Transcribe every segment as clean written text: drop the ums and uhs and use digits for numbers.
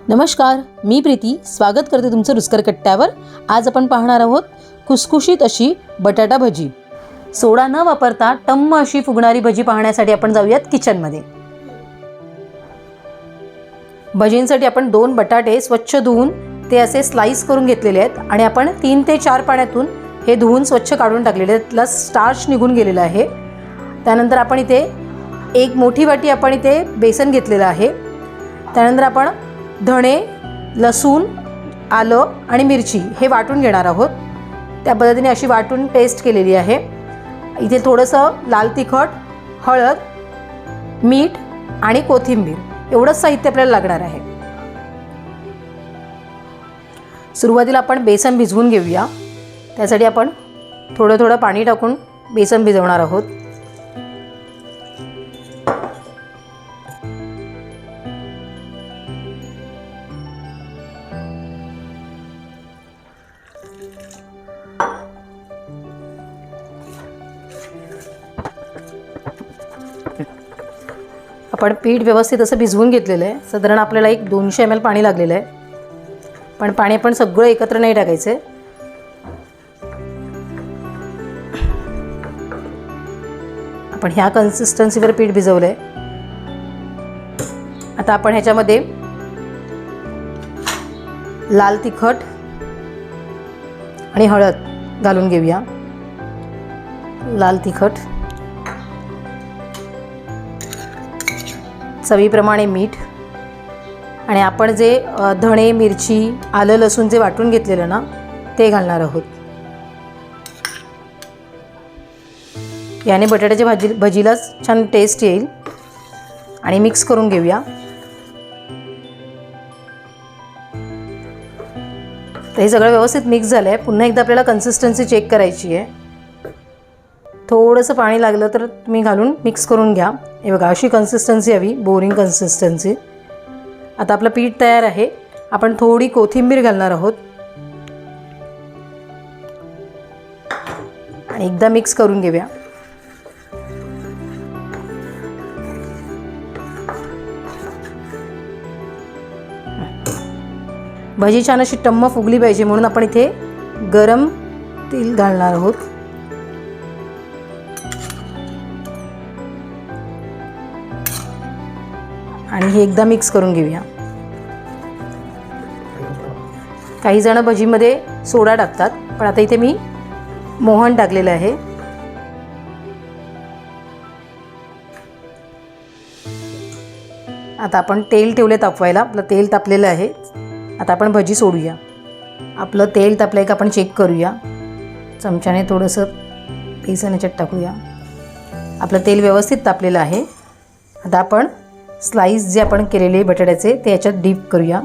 नमस्कार, मी प्रीती स्वागत करते तुमचं रुचकर कट्ट्यावर। आज आपण पाहणार आहोत खुसखुशीत अशी बटाटा भजी। सोडा न वापरता टम्म अशी फुगणारी भजी पाहण्यासाठी आपण जाऊयात किचनमध्ये। भजींसाठी आपण 2 बटाटे स्वच्छ धुवून ते असे स्लाइस करून घेतलेले आहेत आणि आपण 3 ते 4 पाण्यातून हे धुवून स्वच्छ काढून टाकलेले आहेत। त्यातला स्टार्च निघून गेलेला आहे। त्यानंतर आपण इथे एक मोठी वाटी आपण इथे बेसन घेतलेलं आहे। त्यानंतर आपण धणे, लसूण, आलं आणि मिरची हे वाटून घेणार आहोत। त्या पद्धतीने अशी वाटून पेस्ट केलेली आहे। इथे थोडंसं लाल तिखट, हळद, मीठ आणि कोथिंबीर एवढंच साहित्य आपल्याला लागणार आहे। सुरुवातीला आपण बेसन भिजवून घेऊया। त्यासाठी आपण थोडं थोडं पाणी टाकून बेसन भिजवणार आहोत। आपण पीठ व्यवस्थित असं भिजवून घेतलेलं आहे। साधारण आपल्याला एक 200 ml पाणी लागलेलं आहे। पण पाणी आपण सगळं एकत्र नाही टाकायचं आहे। आपण ह्या कन्सिस्टन्सीवर पीठ भिजवलं आहे। आता आपण ह्याच्यामध्ये लाल तिखट आणि हळद घालून घेऊया। लाल तिखट, चवीप्रमाणे मीठ आणि आपण जे धणे, मिरची, आलं, लसूण जे वाटून घेतलेलं ना ते घालणार आहोत। याने बटाट्याच्या भजीला छान टेस्ट येईल आणि मिक्स करून घेऊया। तर हे सगळं व्यवस्थित मिक्स झालं आहे। पुन्हा एकदा आपल्याला कन्सिस्टन्सी चेक करायची आहे। थोडंसं पाणी लागलं तर तुम्ही घालून मिक्स करून घ्या। हे बघा, अशी कन्सिस्टन्सी हवी, बोरिंग कन्सिस्टन्सी। आता आपलं पीठ तयार आहे। आपण थोडी कोथिंबीर घालणार आहोत आणि एकदा मिक्स करून घेऊया। भजी छान अशी टम्म फुगली पाहिजे म्हणून आपण इथे गरम तेल घालणार आहोत। आणि हे एकदा मिक्स करून घेऊया। काही जण भजीमध्ये सोडा टाकतात, पण आता इथे मी मोहन टाकलेलं आहे। आता आपण तेल ठेवले तापवायला। आपलं तेल तापलेलं आहे। आता आपण भजी सोडूया। आपलं तेल तापलंय का आपण चेक करूया। चमच्याने थोडंसं बेसन याच्यात टाकूया। आपलं तेल व्यवस्थित तापलेलं आहे। आता आपण स्लाइस जे आपण केलेले बटाट्याचे ते याच्यात डीप करूया।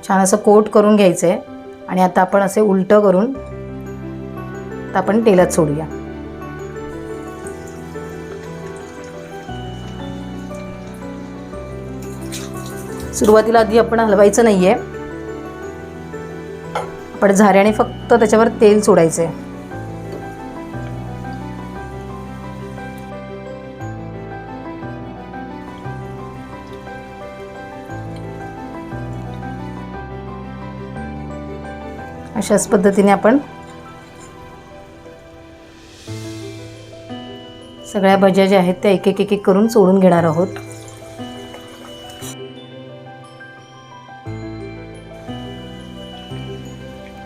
छान असं कोट करून घ्यायचं आहे आणि आता आपण असे उलटं करून आपण तेलात सोडूया। सुरुवातीला आधी आपण हलवायचं नाहीये। पण झाऱ्याने फक्त त्याच्यावर तेल सोडायचं आहे। अशाच पद्धतीने आपण सगळ्या भज्या ज्या आहेत त्या एक एक करून सोडून घेणार आहोत।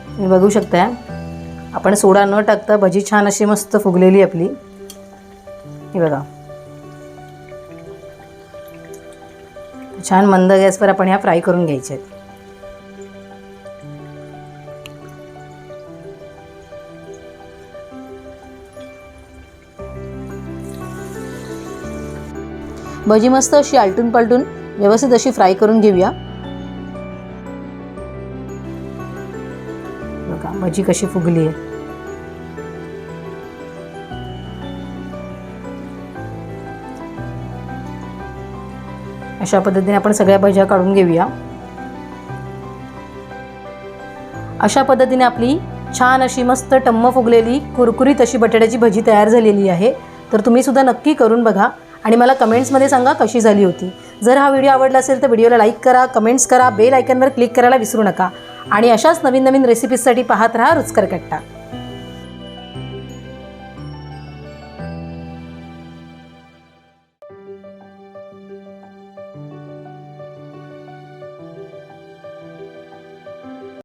तुम्ही बघू शकता, आपण सोडा न टाकता भजी छान अशी मस्त फुगलेली आपली। हे बघा, छान मंद गॅसवर आपण ह्या फ्राय करून घ्यायच्या आहेत। भजी मस्त अशी आलटून पालटून व्यवस्थित अशी फ्राय करून घेऊया। बघा भजी कशी फुगली आहे। अशा पद्धतीने आपण सगळ्या भज्या काढून घेऊया। अशा पद्धतीने आपली छान अशी मस्त टम्म फुगलेली कुरकुरीत अशी बटाट्याची भजी तयार झालेली आहे. तर तुम्हीसुद्धा नक्की करून बघा आणि मला कमेंट्समध्ये सांगा कशी झाली होती. जर हा व्हिडिओ आवडला असेल तर व्हिडिओला लाईक करा, कमेंट्स करा, बेल आयकॉनवर क्लिक करायला विसरू नका आणि अशाच नवीन नवीन रेसिपीजसाठी पाहत राहा रुचकर कट्टा.